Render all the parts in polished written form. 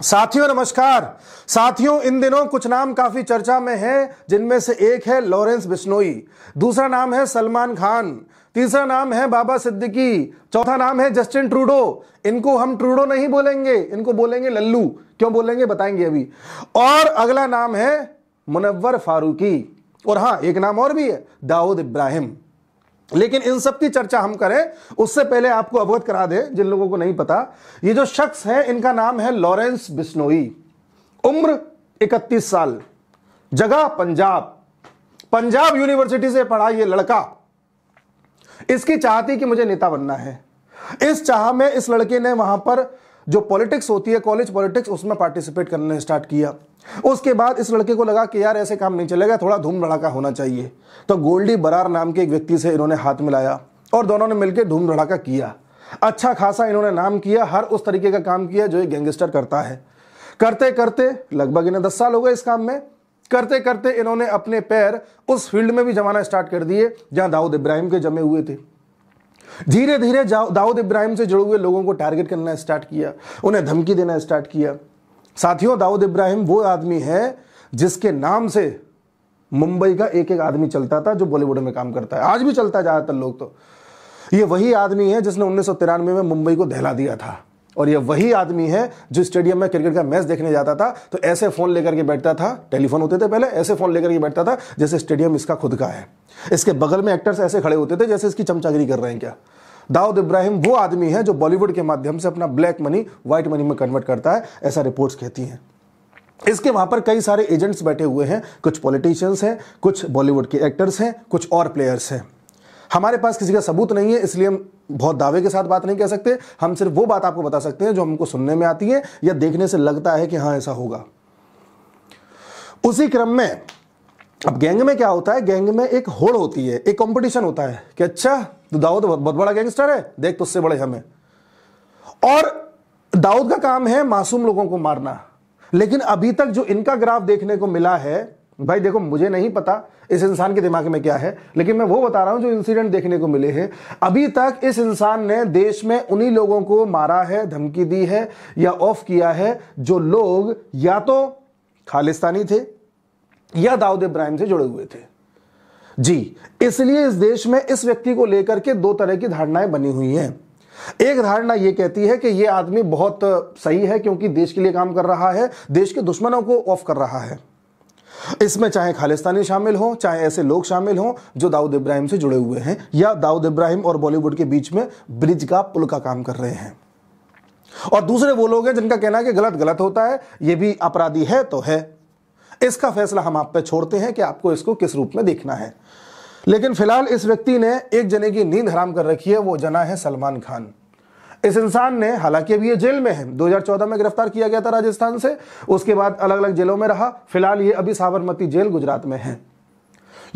साथियों नमस्कार। साथियों, इन दिनों कुछ नाम काफी चर्चा में हैं, जिनमें से एक है लॉरेंस बिश्नोई, दूसरा नाम है सलमान खान, तीसरा नाम है बाबा सिद्दीकी, चौथा नाम है जस्टिन ट्रूडो। इनको हम ट्रूडो नहीं बोलेंगे, इनको बोलेंगे लल्लू। क्यों बोलेंगे बताएंगे अभी। और अगला नाम है मुनव्वर फारूकी, और हां एक नाम और भी है, दाऊद इब्राहिम। लेकिन इन सब की चर्चा हम करें उससे पहले आपको अवगत करा दें, जिन लोगों को नहीं पता, ये जो शख्स है इनका नाम है लॉरेंस बिश्नोई। उम्र 31 साल, जगह पंजाब यूनिवर्सिटी से पढ़ा ये लड़का। इसकी चाह थी कि मुझे नेता बनना है। इस चाह में इस लड़के ने वहां पर जो पॉलिटिक्स होती है, कॉलेज पॉलिटिक्स, उसमें पार्टिसिपेट करने स्टार्ट किया। उसके बाद इस लड़के को लगा कि यार ऐसे काम नहीं चलेगा, थोड़ा धूम धड़ाका होना चाहिए। तो गोल्डी बरार नाम के एक व्यक्ति से इन्होंने हाथ मिलाया और दोनों ने मिलकर धूम धड़ाका किया। अच्छा खासा इन्होंने नाम किया, हर उस तरीके का काम किया जो एक गैंगस्टर करता है। करते करते लगभग इन्हें 10 साल हो गए इस काम में। करते करते इन्होंने अपने पैर उस फील्ड में भी जमाना स्टार्ट कर दिए जहां दाऊद इब्राहिम के जमे हुए थे। धीरे धीरे दाऊद इब्राहिम से जुड़े हुए लोगों को टारगेट करना स्टार्ट किया, उन्हें धमकी देना स्टार्ट किया। साथियों, दाऊद इब्राहिम वो आदमी है जिसके नाम से मुंबई का एक एक आदमी चलता था जो बॉलीवुड में काम करता है, आज भी चलता है ज्यादातर लोग। तो ये वही आदमी है जिसने 1993 में मुंबई को दहला दिया था, और ये वही आदमी है जो स्टेडियम में क्रिकेट का मैच देखने जाता था तो ऐसे फोन लेकर के बैठता था, टेलीफोन होते थे पहले, ऐसे फोन लेकर के बैठता था जैसे स्टेडियम इसका खुद का है। इसके बगल में एक्टर्स ऐसे खड़े होते थे जैसे इसकी चमचागिरी कर रहे हैं क्या। दाऊद इब्राहिम वो आदमी है जो बॉलीवुड के माध्यम से अपना ब्लैक मनी व्हाइट मनी में कन्वर्ट करता है, ऐसा रिपोर्ट्स कहती हैं। इसके वहां पर कई सारे एजेंट्स बैठे हुए हैं, कुछ पॉलिटिशियंस हैं, कुछ बॉलीवुड के एक्टर्स हैं, कुछ और प्लेयर्स हैं। हमारे पास किसी का सबूत नहीं है, इसलिए हम बहुत दावे के साथ बात नहीं कह सकते। हम सिर्फ वो बात आपको बता सकते हैं जो हमको सुनने में आती है या देखने से लगता है कि हाँ ऐसा होगा। उसी क्रम में अब गैंग में क्या होता है, गैंग में एक होड़ होती है, एक कंपटीशन होता है कि अच्छा तो दाऊद बहुत बड़ा गैंगस्टर है, देख तो उससे बड़े हमें। और दाऊद का काम है मासूम लोगों को मारना। लेकिन अभी तक जो इनका ग्राफ देखने को मिला है, भाई देखो मुझे नहीं पता इस इंसान के दिमाग में क्या है, लेकिन मैं वो बता रहा हूं जो इंसिडेंट देखने को मिले हैं। अभी तक इस इंसान ने देश में उन्हीं लोगों को मारा है, धमकी दी है या ऑफ किया है जो लोग या तो खालिस्तानी थे या दाऊद इब्राहिम से जुड़े हुए थे जी। इसलिए इस देश में इस व्यक्ति को लेकर के दो तरह की धारणाएं बनी हुई हैं। एक धारणा यह कहती है कि यह आदमी बहुत सही है क्योंकि देश के लिए काम कर रहा है, देश के दुश्मनों को ऑफ कर रहा है। इसमें चाहे खालिस्तानी शामिल हो, चाहे ऐसे लोग शामिल हो जो दाऊद इब्राहिम से जुड़े हुए हैं या दाऊद इब्राहिम और बॉलीवुड के बीच में ब्रिज का पुल का काम कर रहे हैं। और दूसरे वो लोग हैं जिनका कहना है कि गलत गलत होता है, यह भी अपराधी है तो है। इसका फैसला हम आप पे छोड़ते हैं कि आपको इसको किस रूप में देखना है। लेकिन फिलहाल इस व्यक्ति ने एक जने की नींद हराम कर रखी है, वो जना है सलमान खान। इस इंसान ने, हालांकि अभी ये जेल में है, 2014 में गिरफ्तार किया गया था राजस्थान से, उसके बाद अलग अलग जेलों में रहा। फिलहाल ये अभी साबरमती जेल गुजरात में है।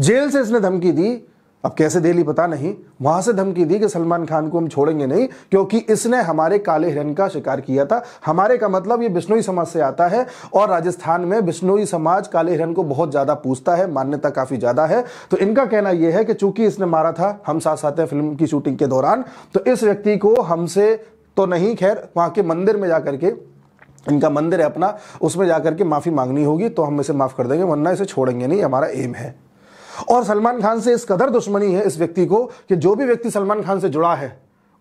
जेल से इसने धमकी दी, अब कैसे दे ली पता नहीं, वहां से धमकी दी कि सलमान खान को हम छोड़ेंगे नहीं क्योंकि इसने हमारे काले हिरन का शिकार किया था। हमारे का मतलब ये बिश्नोई समाज से आता है और राजस्थान में बिश्नोई समाज काले हिरन को बहुत ज्यादा पूजता है, मान्यता काफी ज्यादा है। तो इनका कहना यह है कि चूंकि इसने मारा था, हम साथ साथ हैं फिल्म की शूटिंग के दौरान, तो इस व्यक्ति को हमसे तो नहीं, खैर वहां के मंदिर में जाकर के, इनका मंदिर है अपना, उसमें जाकर के माफी मांगनी होगी तो हम इसे माफ कर देंगे, वरना इसे छोड़ेंगे नहीं, हमारा एम है। और सलमान खान से इस कदर दुश्मनी है इस व्यक्ति को कि जो भी व्यक्ति सलमान खान से जुड़ा है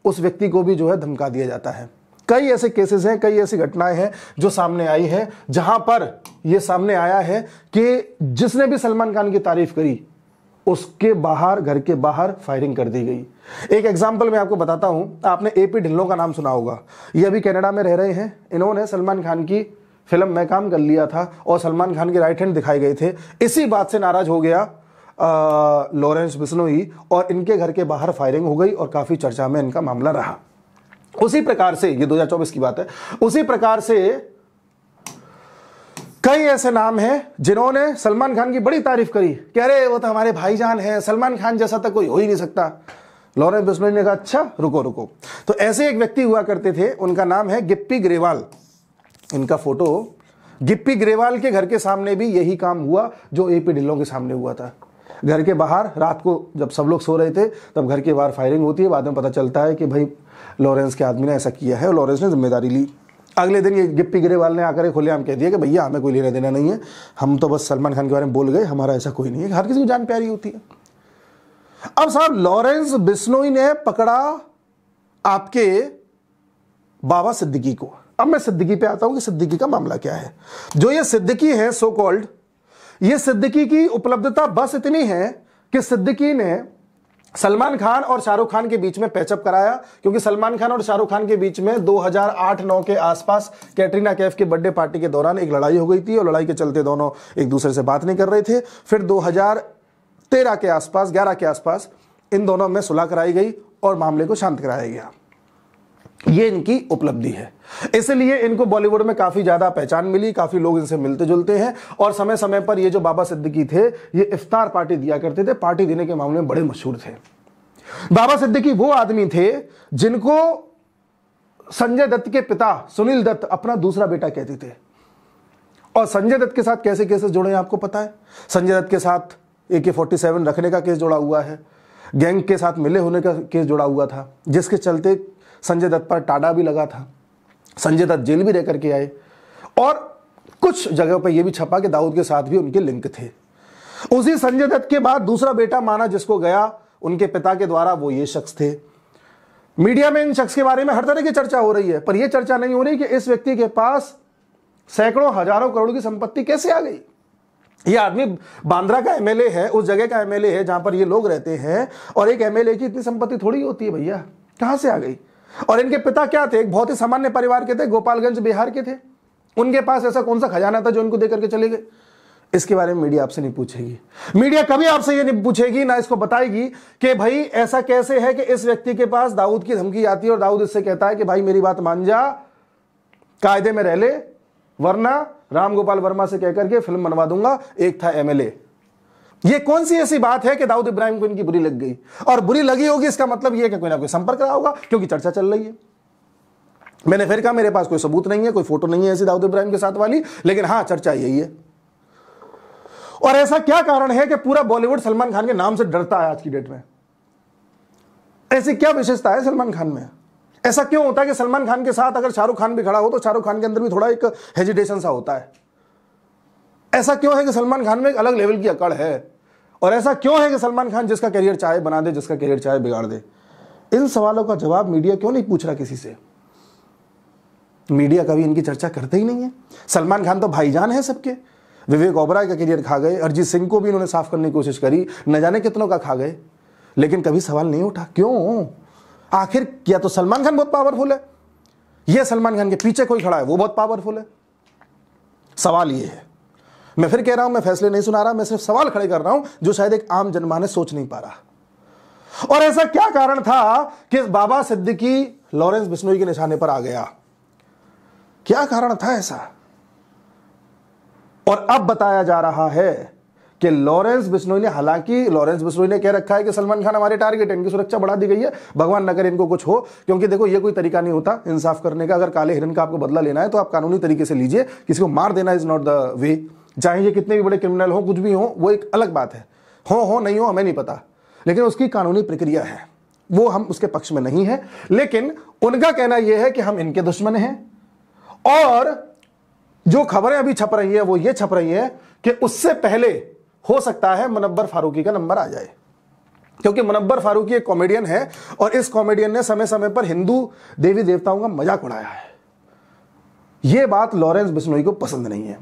उस व्यक्ति को भी जो है धमका दिया जाता है। कई ऐसे केसेस हैं, कई ऐसी घटनाएं हैं जो सामने आई हैं जहां पर यह सामने आया है कि जिसने भी सलमान खान की तारीफ करी उसके बाहर, घर के बाहर फायरिंग कर दी गई। एक एग्जाम्पल मैं आपको बताता हूं, आपने एपी ढिल्लों का नाम सुना होगा। ये अभी कनाडा में रह रहे हैं। इन्होंने सलमान खान की फिल्म में काम कर लिया था और सलमान खान के राइट हैंड दिखाए गए थे। इसी बात से नाराज हो गया लॉरेंस बिश्नोई और इनके घर के बाहर फायरिंग हो गई और काफी चर्चा में इनका मामला रहा। उसी प्रकार से, ये 2024 की बात है, उसी प्रकार से कई ऐसे नाम हैं जिन्होंने सलमान खान की बड़ी तारीफ करी, कह रहे वो तो हमारे भाईजान हैं, सलमान खान जैसा तो कोई हो ही नहीं सकता। लॉरेंस बिश्नोई ने कहा अच्छा रुको रुको। तो ऐसे एक व्यक्ति हुआ करते थे, उनका नाम है गिप्पी ग्रेवाल। इनका फोटो, गिप्पी ग्रेवाल के घर के सामने भी यही काम हुआ जो एपी ढिल्लों के सामने हुआ था। घर के बाहर रात को जब सब लोग सो रहे थे तब घर के बाहर फायरिंग होती है। बाद में पता चलता है कि भाई लॉरेंस के आदमी ने ऐसा किया है और लॉरेंस ने जिम्मेदारी ली। अगले दिन ये गिप्पी ग्रेवाल ने आकर खुलेआम कह दिया कि भैया हमें कोई लेना देना नहीं है, हम तो बस सलमान खान के बारे में बोल गए, हमारा ऐसा कोई नहीं है। हर किसी को जान प्यारी होती है। अब साहब लॉरेंस बिश्नोई ने पकड़ा आपके बाबा सिद्दीकी को। अब मैं सिद्दीकी पे आता हूं कि सिद्दीकी का मामला क्या है। जो ये सिद्दीकी है सो कॉल्ड, ये सिद्दीकी की उपलब्धता बस इतनी है कि सिद्दीकी ने सलमान खान और शाहरुख खान के बीच में पैचअप कराया, क्योंकि सलमान खान और शाहरुख खान के बीच में 2008-9 के आसपास कैटरीना कैफ के बर्थडे पार्टी के दौरान एक लड़ाई हो गई थी और लड़ाई के चलते दोनों एक दूसरे से बात नहीं कर रहे थे। फिर 2013 के आसपास, 11 के आसपास इन दोनों में सुलह कराई गई और मामले को शांत कराया गया। ये इनकी उपलब्धि है, इसलिए इनको बॉलीवुड में काफी ज्यादा पहचान मिली, काफी लोग इनसे मिलते जुलते हैं। और समय समय पर ये जो बाबा सिद्दीकी थे ये इफ्तार पार्टी दिया करते थे, पार्टी देने के मामले में बड़े मशहूर थे। बाबा सिद्दीकी वो आदमी थे जिनको संजय दत्त के पिता सुनील दत्त अपना दूसरा बेटा कहते थे। और संजय दत्त के साथ कैसे केसेस जुड़े हैं आपको पता है। संजय दत्त के साथ AK-47 रखने का केस जुड़ा हुआ है, गैंग के साथ मिले होने का केस जुड़ा हुआ था, जिसके चलते संजय दत्त पर टाडा भी लगा था, संजय दत्त जेल भी रह करके आए। और कुछ जगह पर यह भी छपा कि दाऊद के साथ भी उनके लिंक थे। उसी संजय दत्त के बाद दूसरा बेटा माना जिसको गया उनके पिता के द्वारा, वो ये शख्स थे। मीडिया में इन शख्स के बारे में हर तरह की चर्चा हो रही है, पर यह चर्चा नहीं हो रही कि इस व्यक्ति के पास सैकड़ों हजारों करोड़ की संपत्ति कैसे आ गई। ये आदमी बांद्रा का एमएलए है, उस जगह का एमएलए है जहां पर ये लोग रहते हैं, और एक एमएलए की इतनी संपत्ति थोड़ी होती है भैया, कहां से आ गई। और इनके पिता क्या थे, एक बहुत ही सामान्य परिवार के थे, गोपालगंज बिहार के थे। उनके पास ऐसा कौन सा खजाना था जो उनको देकर के चले गए। इसके बारे में मीडिया आपसे नहीं पूछेगी, मीडिया कभी आपसे ये नहीं पूछेगी, ना इसको बताएगी कि भाई ऐसा कैसे है कि इस व्यक्ति के पास दाऊद की धमकी आती है और दाऊद इससे कहता है कि भाई मेरी बात मान जा, कायदे में रह ले, वरना राम गोपाल वर्मा से कहकर के फिल्म बनवा दूंगा। एक था एमएलए। ये कौन सी ऐसी बात है कि दाऊद इब्राहिम को इनकी बुरी लग गई, और बुरी लगी होगी इसका मतलब यह कि कोई ना कोई संपर्क रहा होगा, क्योंकि चर्चा चल रही है। मैंने फिर कहा मेरे पास कोई सबूत नहीं है, कोई फोटो नहीं है ऐसी दाऊद इब्राहिम के साथ वाली, लेकिन हां चर्चा यही है। और ऐसा क्या कारण है कि पूरा बॉलीवुड सलमान खान के नाम से डरता है आज की डेट में। ऐसी क्या विशेषता है सलमान खान में। ऐसा क्यों होता है कि सलमान खान के साथ अगर शाहरुख खान भी खड़ा हो तो शाहरुख खान के अंदर भी थोड़ा एक हेजिटेशन सा होता है। ऐसा क्यों है कि सलमान खान में एक अलग लेवल की अकड़ है। और ऐसा क्यों है कि सलमान खान जिसका करियर चाहे बना दे, जिसका करियर चाहे बिगाड़ दे। इन सवालों का जवाब मीडिया क्यों नहीं पूछ रहा किसी से। मीडिया कभी इनकी चर्चा करते ही नहीं है। सलमान खान तो भाईजान है सबके। विवेक ओबराय का करियर खा गए, अरिजीत सिंह को भी इन्होंने साफ करने की कोशिश करी, न जाने कितनों का खा गए, लेकिन कभी सवाल नहीं उठा क्यों। आखिर या तो सलमान खान बहुत पावरफुल है, या सलमान खान के पीछे कोई खड़ा है वो बहुत पावरफुल है। सवाल ये है। मैं फिर कह रहा हूं, मैं फैसले नहीं सुना रहा, मैं सिर्फ सवाल खड़े कर रहा हूं जो शायद एक आम जनमानस सोच नहीं पा रहा। और ऐसा क्या कारण था कि बाबा सिद्दीकी लॉरेंस बिश्नोई के निशाने पर आ गया। क्या कारण था ऐसा। और अब बताया जा रहा है कि लॉरेंस बिश्नोई ने, हालांकि लॉरेंस बिश्नोई ने कह रखा है कि सलमान खान हमारे टारगेट है, इनकी सुरक्षा बढ़ा दी गई है, भगवान न करे इनको कुछ हो। क्योंकि देखो ये कोई तरीका नहीं होता इंसाफ करने का। अगर काले हिरन का आपको बदला लेना है तो आप कानूनी तरीके से लीजिए, किसी को मार देना इज नॉट द वे। चाहे ये कितने भी बड़े क्रिमिनल हो, कुछ भी हो, वो एक अलग बात है, हो नहीं हो हमें नहीं पता, लेकिन उसकी कानूनी प्रक्रिया है, वो हम उसके पक्ष में नहीं है। लेकिन उनका कहना यह है कि हम इनके दुश्मन हैं। और जो खबरें अभी छप रही है वो ये छप रही है कि उससे पहले हो सकता है मुनव्वर फारूकी का नंबर आ जाए, क्योंकि मुनव्वर फारूकी एक कॉमेडियन है और इस कॉमेडियन ने समय समय पर हिंदू देवी देवताओं का मजाक उड़ाया है। यह बात लॉरेंस बिश्नोई को पसंद नहीं है।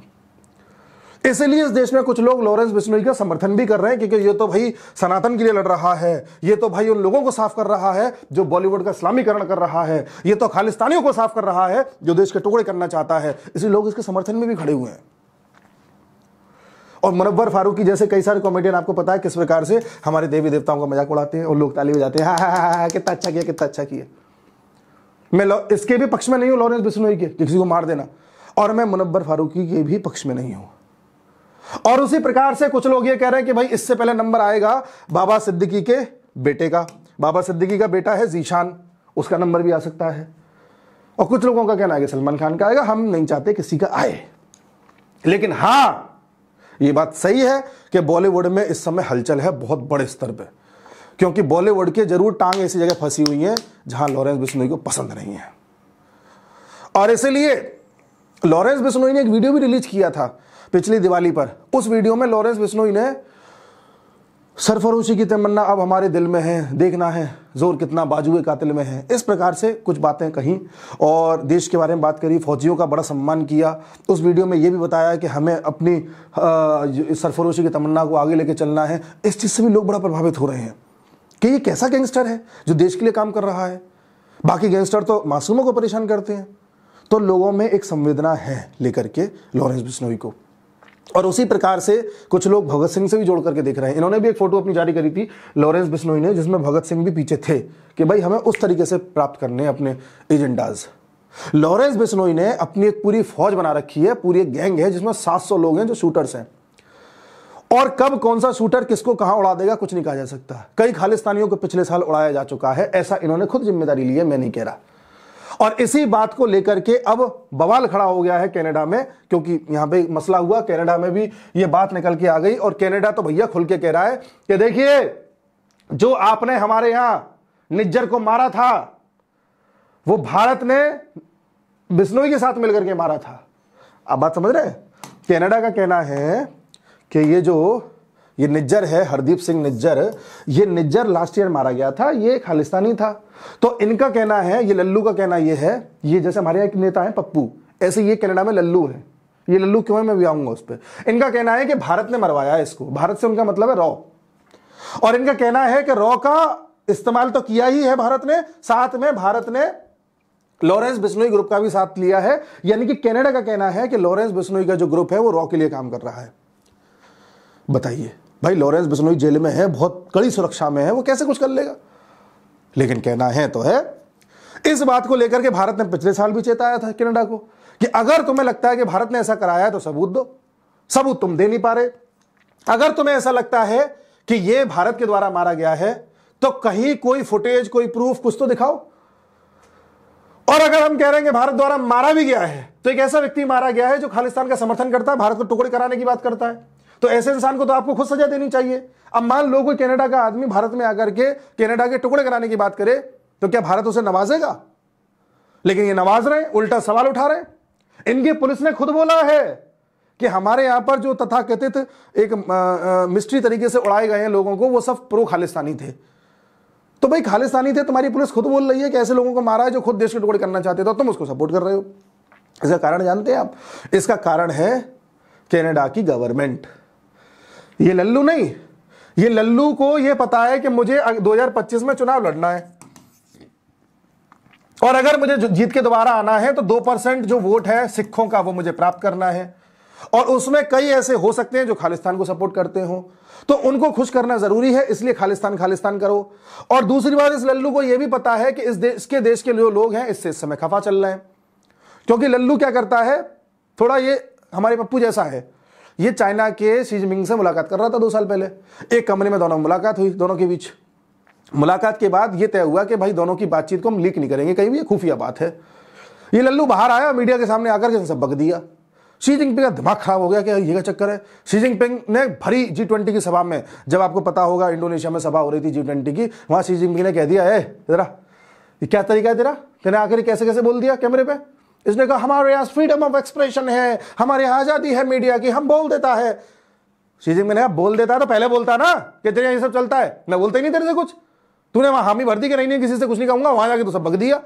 इसलिए इस देश में कुछ लोग लॉरेंस बिश्नोई का समर्थन भी कर रहे हैं, क्योंकि ये तो भाई सनातन के लिए लड़ रहा है, ये तो भाई उन लोगों को साफ कर रहा है जो बॉलीवुड का इस्लामीकरण कर रहा है, ये तो खालिस्तानियों को साफ कर रहा है जो देश के टुकड़े करना चाहता है। इसलिए लोग इसके समर्थन में भी खड़े हुए हैं। और मुनव्वर फारूकी जैसे कई सारे कॉमेडियन आपको पता है किस प्रकार से हमारे देवी देवताओं का मजाक उड़ाते हैं और लोग ताली बजाते हैं, हा कितना अच्छा किया, कितना अच्छा किया। मैं इसके भी पक्ष में नहीं हूं लॉरेंस बिश्नोई के, किसी को मार देना, और मैं मुनव्वर फारूकी के भी पक्ष में नहीं हूं। और उसी प्रकार से कुछ लोग ये कह रहे हैं कि भाई इससे पहले नंबर आएगा बाबा सिद्दीकी के बेटे का। बाबा सिद्दीकी का बेटा है जीशान, उसका नंबर भी आ सकता है। और कुछ लोगों का कहना है कि सलमान खान का आएगा। हम नहीं चाहते किसी का आए, लेकिन हां ये बात सही है कि बॉलीवुड में इस समय हलचल है बहुत बड़े स्तर पे, क्योंकि बॉलीवुड के जरूर टांग ऐसी जगह फंसी हुई है जहां लॉरेंस बिश्नोई को पसंद नहीं है। और इसीलिए लॉरेंस बिश्नोई ने एक वीडियो भी रिलीज किया था पिछली दिवाली पर। उस वीडियो में लॉरेंस बिश्नोई ने सरफरोशी की तमन्ना अब हमारे दिल में है, देखना है जोर कितना बाजुए कातिल में है, इस प्रकार से कुछ बातें कहीं और देश के बारे में बात करी, फौजियों का बड़ा सम्मान किया। उस वीडियो में यह भी बताया कि हमें अपनी सरफरोशी की तमन्ना को आगे लेके चलना है। इस चीज़ से भी लोग बड़ा प्रभावित हो रहे हैं कि ये कैसा गैंगस्टर है जो देश के लिए काम कर रहा है। बाकी गैंगस्टर तो मासूमों को परेशान करते हैं। तो लोगों में एक संवेदना है लेकर के लॉरेंस बिश्नोई को, और उसी प्रकार से कुछ लोग भगत सिंह से भी जोड़ करके देख रहे हैं। इन्होंने भी एक फोटो अपनी जारी करी थी लॉरेंस बिश्नोई ने, जिसमें भगत सिंह भी पीछे थे कि भाई हमें उस तरीके से प्राप्त करने अपने एजेंडाज। लॉरेंस बिश्नोई ने अपनी एक पूरी फौज बना रखी है, पूरी एक गैंग है जिसमें 700 लोग हैं जो शूटर्स हैं, और कब कौन सा शूटर किसको कहां उड़ा देगा कुछ नहीं कहा जा सकता। कई खालिस्तानियों को पिछले साल उड़ाया जा चुका है, ऐसा इन्होंने खुद जिम्मेदारी ली है, मैं नहीं कह रहा। और इसी बात को लेकर के अब बवाल खड़ा हो गया है कनाडा में, क्योंकि यहां पे मसला हुआ, कनाडा में भी ये बात निकल के आ गई। और कनाडा तो भैया खुल के कह रहा है कि देखिए जो आपने हमारे यहां निज्जर को मारा था वो भारत ने बिश्नोई के साथ मिलकर के मारा था। आप बात समझ रहे हैं? कनाडा का कहना है कि ये निज्जर है, हरदीप सिंह निज्जर, ये निज्जर लास्ट ईयर मारा गया था, ये खालिस्तानी था। तो इनका कहना है, ये लल्लू का कहना ये है, ये जैसे हमारे यहाँ एक नेता है पप्पू, ऐसे ये कनाडा में लल्लू है। ये लल्लू क्यों है मैं भी आऊंगा उस पर। इनका कहना है कि भारत ने मरवाया है इसको, भारत से उनका मतलब है रॉ, और इनका कहना है कि रॉ का इस्तेमाल तो किया ही है भारत ने, साथ में भारत ने लॉरेंस बिश्नोई ग्रुप का भी साथ लिया है। यानी कि कनाडा का कहना है कि लॉरेंस बिश्नोई का जो ग्रुप है वो रॉ के लिए काम कर रहा है। बताइए भाई, लॉरेंस बिश्नोई जेल में है, बहुत कड़ी सुरक्षा में है, वो कैसे कुछ कर लेगा? लेकिन कहना है तो है। इस बात को लेकर के भारत ने पिछले साल भी चेताया था कनाडा को कि अगर तुम्हें लगता है कि भारत ने ऐसा कराया है तो सबूत दो। सबूत तुम दे नहीं पा रहे। अगर तुम्हें ऐसा लगता है कि यह भारत के द्वारा मारा गया है तो कहीं कोई फुटेज, कोई प्रूफ कुछ तो दिखाओ। और अगर हम कह रहे हैं कि भारत द्वारा मारा भी गया है तो एक ऐसा व्यक्ति मारा गया है जो खालिस्तान का समर्थन करता है, भारत को टुकड़े कराने की बात करता है, तो ऐसे इंसान को तो आपको खुद सजा देनी चाहिए। अब मान लो कोई कनाडा का आदमी भारत में आकर के कनाडा के टुकड़े कराने की बात करे तो क्या भारत उसे नवाजेगा? लेकिन ये नवाज रहे, उल्टा सवाल उठा रहे। इनकी पुलिस ने खुद बोला है कि हमारे यहां पर जो तथाकथित एक मिस्ट्री तरीके से उड़ाए गए हैं लोगों को, वो सब प्रो खालिस्तानी थे। तो भाई खालिस्तानी थे, तुम्हारी पुलिस खुद बोल रही है कि ऐसे लोगों को मारा है जो खुद देश के टुकड़े करना चाहते थे, तो तुम उसको सपोर्ट कर रहे हो। इसका कारण जानते हैं आप? इसका कारण है कनाडा की गवर्नमेंट। ये लल्लू नहीं, ये लल्लू को ये पता है कि मुझे 2025 में चुनाव लड़ना है, और अगर मुझे जीत के दोबारा आना है तो 2% जो वोट है सिखों का वो मुझे प्राप्त करना है, और उसमें कई ऐसे हो सकते हैं जो खालिस्तान को सपोर्ट करते हो, तो उनको खुश करना जरूरी है, इसलिए खालिस्तान खालिस्तान करो। और दूसरी बात, इस लल्लू को यह भी पता है कि इसके देश के जो लोग हैं इससे इस समय खफा चल रहे हैं, क्योंकि लल्लू क्या करता है, थोड़ा ये हमारे पप्पू जैसा है। ये चाइना के शी जिनपिंग से मुलाकात कर रहा था 2 साल पहले, एक कमरे में दोनों मुलाकात हुई, दोनों के बीच मुलाकात के बाद ये तय हुआ कि भाई दोनों की बातचीत को हम लीक नहीं करेंगे कहीं भी, ये खुफिया बात है। ये लल्लू बाहर आया, मीडिया के सामने आकर के सब बक दिया। शी जिनपिंग का दिमाग खराब हो गया कि ये क्या चक्कर है। शी जिनपिंग ने भरी G20 की सभा में, जब आपको पता होगा इंडोनेशिया में सभा हो रही थी G20 की, वहां शी जिनपिंग ने कह दिया, तेरा ये क्या तरीका है तेरा, तेने आखिर कैसे कैसे बोल दिया कैमरे पे। इसने कहा हमारे यहाँ फ्रीडम ऑफ एक्सप्रेशन है, हमारे यहाँ आजादी है मीडिया की, हम बोल देता है। शी जिनपिंग ने बोल देता है तो पहले बोलता ना कि तेरे यहाँ ये सब चलता है, मैं बोलता ही नहीं तेरे से कुछ, तूने वहां हामी भर दी कि नहीं किसी से कुछ नहीं कहूंगा, वहां जाके तो सब बक दिया।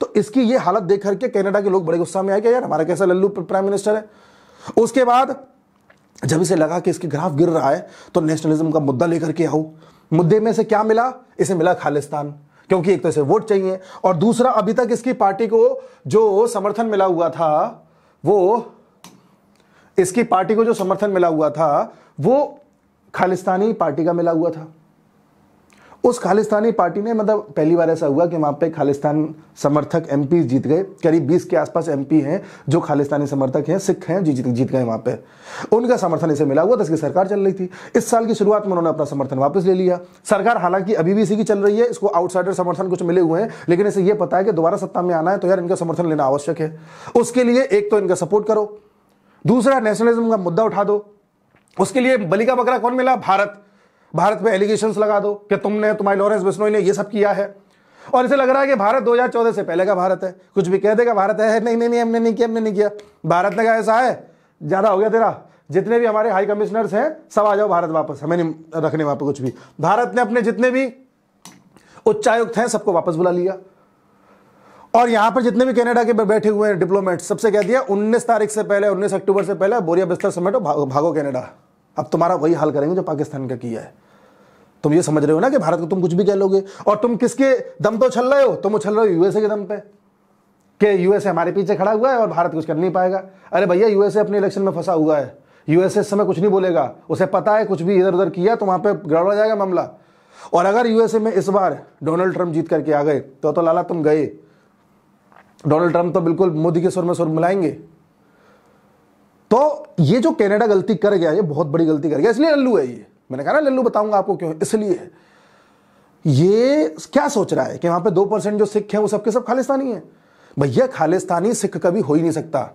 तो इसकी ये हालत देख करके कनाडा के लोग बड़े गुस्सा में आए कि यार हमारा कैसा लल्लू प्राइम मिनिस्टर है। उसके बाद जब इसे लगा कि इसके ग्राफ गिर रहा है तो नेशनलिज्म का मुद्दा लेकर के आओ। मुद्दे में से क्या मिला? इसे मिला खालिस्तान, क्योंकि एक तो इसे वोट चाहिए, और दूसरा अभी तक इसकी पार्टी को जो समर्थन मिला हुआ था वो खालिस्तानी पार्टी का मिला हुआ था। उस खालिस्तानी पार्टी ने, मतलब पहली बार ऐसा हुआ कि वहां पे खालिस्तान समर्थक एमपी जीत गए। करीब 20 के आसपास एमपी हैं जो खालिस्तानी समर्थक हैं, सिख हैं, जीत गए वहां पे। उनका समर्थन इसे मिला हुआ था, इसकी सरकार चल रही थी। इस साल की शुरुआत में उन्होंने अपना समर्थन वापस ले लिया। सरकार हालांकि अभी भी इसी की चल रही है, इसको आउटसाइडर समर्थन कुछ मिले हुए हैं, लेकिन इसे यह पता है कि दोबारा सत्ता में आना है तो यार इनका समर्थन लेना आवश्यक है। उसके लिए एक तो इनका सपोर्ट करो, दूसरा नेशनलिज्म का मुद्दा उठा दो। उसके लिए बलि का बकरा कौन मिला? भारत पे एलिगेशंस लगा दो कि तुम्हारे लॉरेंस बिश्नोई ने ये सब किया है। और इसे लग रहा है कि भारत 2014 से पहले का भारत है, कुछ भी कह देगा भारत है, नहीं नहीं नहीं हमने नहीं किया, हमने नहीं किया। भारत ने कहा ऐसा है, ज्यादा हो गया तेरा, जितने भी हमारे हाई कमिश्नर्स हैं सब आ जाओ भारत वापस, हमें नहीं रखने वहां पर कुछ भी। भारत ने अपने जितने भी उच्चायुक्त हैं सबको वापस बुला लिया, और यहां पर जितने भी कनाडा के बैठे हुए हैं डिप्लोमेट, सबसे कह दिया 19 तारीख से पहले, 19 अक्टूबर से पहले बोरिया बिस्तर समेटो, भागो कनाडा। अब तुम्हारा वही हाल करेंगे जो पाकिस्तान का किया है। तुम ये समझ रहे हो ना कि भारत को तुम कुछ भी कह लोगे, और तुम किसके दम पे उछल रहे हो? तुम उछल रहे हो यूएसए के दम पे, कि यूएसए हमारे पीछे खड़ा हुआ है और भारत कुछ कर नहीं पाएगा। अरे भैया, यूएसए अपने इलेक्शन में फंसा हुआ है, यूएसए इस समय कुछ नहीं बोलेगा, उसे पता है कुछ भी इधर उधर किया तो वहां पे गड़बड़ जाएगा मामला। और अगर यूएसए में इस बार डोनाल्ड ट्रंप जीत करके आ गए तो लाला तुम गए। डोनाल्ड ट्रंप तो बिल्कुल मोदी के सुर में सुर मिलाएंगे। तो ये जो कनाडा गलती कर गया, ये बहुत बड़ी गलती कर गया, इसलिए लल्लू है ये। मैंने कहा ना लल्लू, बताऊंगा आपको क्यों, इसलिए ये क्या सोच रहा है कि वहां पे 2% जो सिख हैं वो सबके सब खालिस्तानी हैं। भैया, खालिस्तानी सिख कभी हो ही नहीं सकता।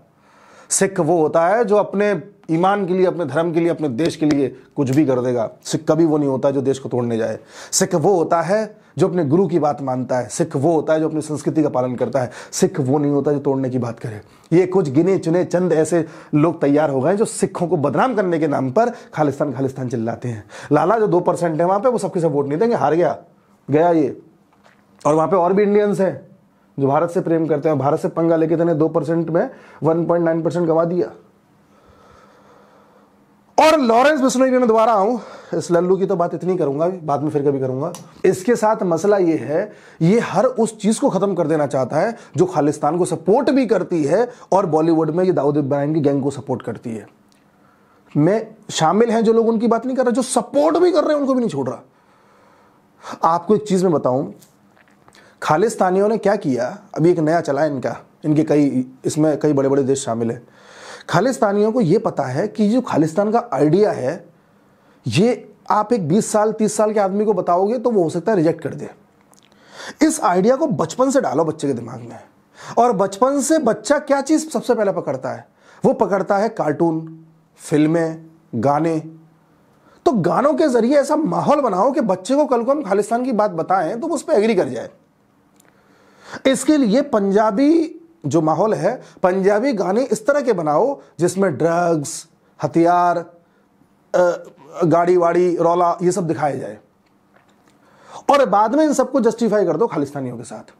सिख वो होता है जो अपने ईमान के लिए, अपने धर्म के लिए, अपने देश के लिए कुछ भी कर देगा। सिख कभी वो नहीं होता जो देश को तोड़ने जाए। सिख वो होता है जो अपने गुरु की बात मानता है। सिख वो होता है जो अपनी संस्कृति का पालन करता है। सिख वो नहीं होता जो तोड़ने की बात करे। ये कुछ गिने चुने चंद ऐसे लोग तैयार हो गए जो सिखों को बदनाम करने के नाम पर खालिस्तान खालिस्तान चिल्लाते हैं। लाला जो 2% है वहां पे, वो सबके सब वोट नहीं देंगे, हार गया ये। और वहां पे और भी इंडियंस हैं जो भारत से प्रेम करते हैं, भारत से पंगा लेके तेने 2% में 1.9% गवा दिया। और लॉरेंस बिश्नोई भी मैं दोबारा आऊं, इस लल्लू की तो बात इतनी करूंगा, बाद में फिर कभी करूंगा। इसके साथ मसला ये है, ये हर उस चीज को खत्म कर देना चाहता है जो खालिस्तान को सपोर्ट भी करती है, और बॉलीवुड में ये दाऊद इब्राहिम की गैंग को सपोर्ट करती है। मैं शामिल हैं जो लोग, उनकी बात नहीं कर रहा, जो सपोर्ट भी कर रहे हैं उनको भी नहीं छोड़ रहा। आपको एक चीज में बताऊं, खालिस्तानियों ने क्या किया, अभी एक नया चला है इनका, इनके इसमें कई बड़े बड़े देश शामिल हैं। खालिस्तानियों को यह पता है कि जो खालिस्तान का आइडिया है, ये आप एक 20 साल 30 साल के आदमी को बताओगे तो वो हो सकता है रिजेक्ट कर दे। इस आइडिया को बचपन से डालो बच्चे के दिमाग में, और बचपन से बच्चा क्या चीज सबसे पहले पकड़ता है? वो पकड़ता है कार्टून, फिल्में, गाने। तो गानों के जरिए ऐसा माहौल बनाओ कि बच्चे को कल को हम खालिस्तान की बात बताएं तो वो उस पर एग्री कर जाए। इसके लिए पंजाबी जो माहौल है, पंजाबी गाने इस तरह के बनाओ जिसमें ड्रग्स, हथियार, गाड़ी वाड़ी, रौला, ये सब दिखाया जाए, और बाद में इन सबको जस्टिफाई कर दो खालिस्तानियों के साथ।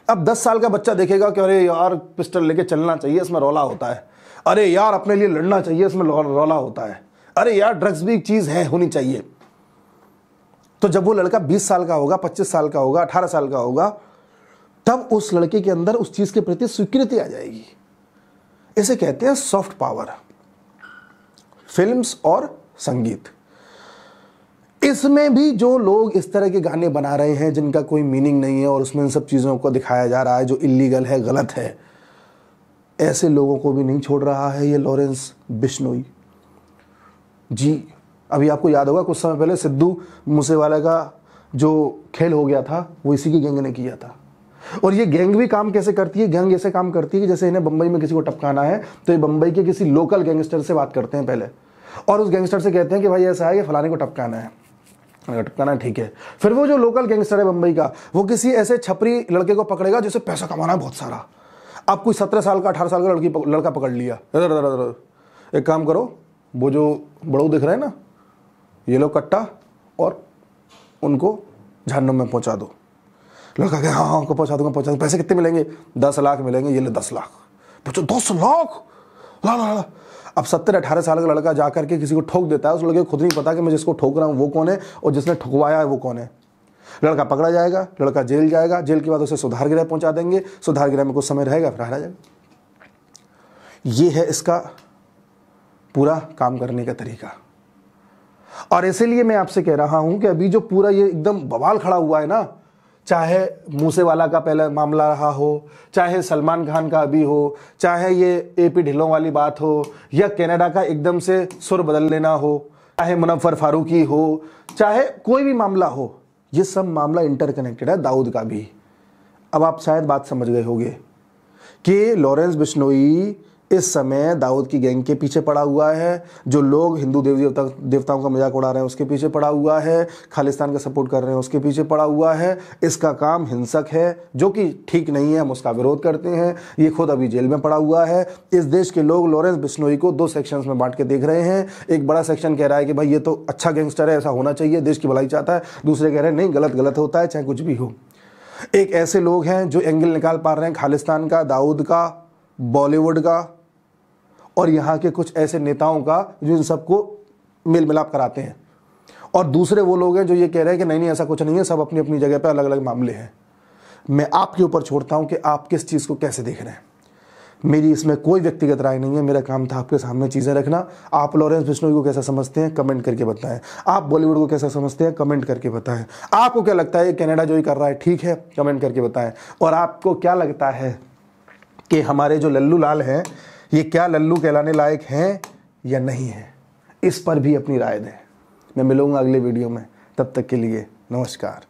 अब 10 साल का बच्चा देखेगा कि अरे यार पिस्टल लेके चलना चाहिए, इसमें रौला होता है। अरे यार अपने लिए लड़ना चाहिए, इसमें रौला होता है। अरे यार ड्रग्स भी एक चीज है, होनी चाहिए। तो जब वो लड़का 20 साल का होगा, 25 साल का होगा, 18 साल का होगा, तब उस लड़के के अंदर उस चीज के प्रति स्वीकृति आ जाएगी। इसे कहते हैं सॉफ्ट पावर। फिल्म्स और संगीत, इसमें भी जो लोग इस तरह के गाने बना रहे हैं जिनका कोई मीनिंग नहीं है, और उसमें इन सब चीजों को दिखाया जा रहा है जो इलीगल है, गलत है, ऐसे लोगों को भी नहीं छोड़ रहा है ये लॉरेंस बिश्नोई जी। अभी आपको याद होगा कुछ समय पहले सिद्धू मूसेवाला का जो खेल हो गया था, वो इसी की गैंग ने किया था। और ये गैंग भी काम कैसे करती है? गैंग ऐसे काम करती है कि जैसे इन्हें बंबई में किसी को टपकाना है तो ये बंबई के किसी लोकल गैंगस्टर से बात करते हैं पहले, और उस गैंगस्टर से कहते हैं कि भाई ऐसा है कि फलाने को टपकाना है, टपकाना ठीक है। फिर वो जो लोकल गैंगस्टर है बंबई का, वो किसी ऐसे छपरी लड़के को पकड़ेगा जिसे पैसा कमाना है बहुत सारा। अब कोई 17 साल का 18 साल का लड़का पकड़ लिया, एक काम करो, वो जो बड़ऊ दिख रहे हैं ना, ये लो कट्टा और उनको जहन्नुम में पहुंचा दो। लड़का कहे हाँ उनको पहुंचा दूंगा। पैसे कितने मिलेंगे? 10 लाख मिलेंगे। ये ले 10 लाख। पूछो 10 लाख? ला ला ला। अब 17-18 साल का लड़का जाकर के किसी को ठोक देता है, उस लड़के को खुद नहीं पता कि मैं जिसको ठोक रहा हूँ वो कौन है और जिसने ठुकवाया है वो कौन है। लड़का पकड़ा जाएगा, लड़का जेल जाएगा, जेल के बाद उसे सुधार गृह पहुंचा देंगे, सुधार गृह में कुछ समय रहेगा फिर हरा जाएगा। ये है इसका पूरा काम करने का तरीका। और इसीलिए मैं आपसे कह रहा हूं कि अभी जो पूरा ये एकदम बवाल खड़ा हुआ है ना, चाहे मूसेवाला का पहले मामला रहा हो, चाहे सलमान खान का अभी हो, चाहे ये एपी ढिल्लों वाली बात हो, या कनाडा का एकदम से सुर बदल लेना हो, चाहे मुनव्वर फारूकी हो, चाहे कोई भी मामला हो, ये सब मामला इंटरकनेक्टेड है, दाऊद का भी। अब आप शायद बात समझ गए होंगे कि लॉरेंस बिश्नोई इस समय दाऊद की गैंग के पीछे पड़ा हुआ है, जो लोग हिंदू देवताओं का मजाक उड़ा रहे हैं उसके पीछे पड़ा हुआ है, खालिस्तान का सपोर्ट कर रहे हैं उसके पीछे पड़ा हुआ है। इसका काम हिंसक है, जो कि ठीक नहीं है, हम उसका विरोध करते हैं। ये खुद अभी जेल में पड़ा हुआ है। इस देश के लोग लॉरेंस बिश्नोई को 2 सेक्शंस में बांट के देख रहे हैं। एक बड़ा सेक्शन कह रहा है कि भाई ये तो अच्छा गैंगस्टर है, ऐसा होना चाहिए, देश की भलाई चाहता है। दूसरे कह रहे हैं नहीं, गलत गलत होता है, चाहे कुछ भी हो। एक ऐसे लोग हैं जो एंगल निकाल पा रहे हैं खालिस्तान का, दाऊद का, बॉलीवुड का और यहाँ के कुछ ऐसे नेताओं का, जो इन सबको मेल मिलाप कराते हैं। और दूसरे वो लोग हैं जो ये कह रहे हैं कि नहीं नहीं ऐसा कुछ नहीं है, सब अपनी अपनी जगह पे अलग अलग मामले हैं। मैं आपके ऊपर छोड़ता हूं कि आप किस चीज़ को कैसे देख रहे हैं। मेरी इसमें कोई व्यक्तिगत राय नहीं है, मेरा काम था आपके सामने चीज़ें रखना। आप लॉरेंस बिश्नोई को कैसा समझते हैं कमेंट करके बताएं। आप बॉलीवुड को कैसा समझते हैं कमेंट करके बताएं। आपको क्या लगता है कनाडा जो ही कर रहा है ठीक है, कमेंट करके बताएं। और आपको क्या लगता है कि हमारे जो लल्लू लाल हैं ये क्या लल्लू कहलाने लायक हैं या नहीं है, इस पर भी अपनी राय दें। मैं मिलूंगा अगले वीडियो में, तब तक के लिए नमस्कार।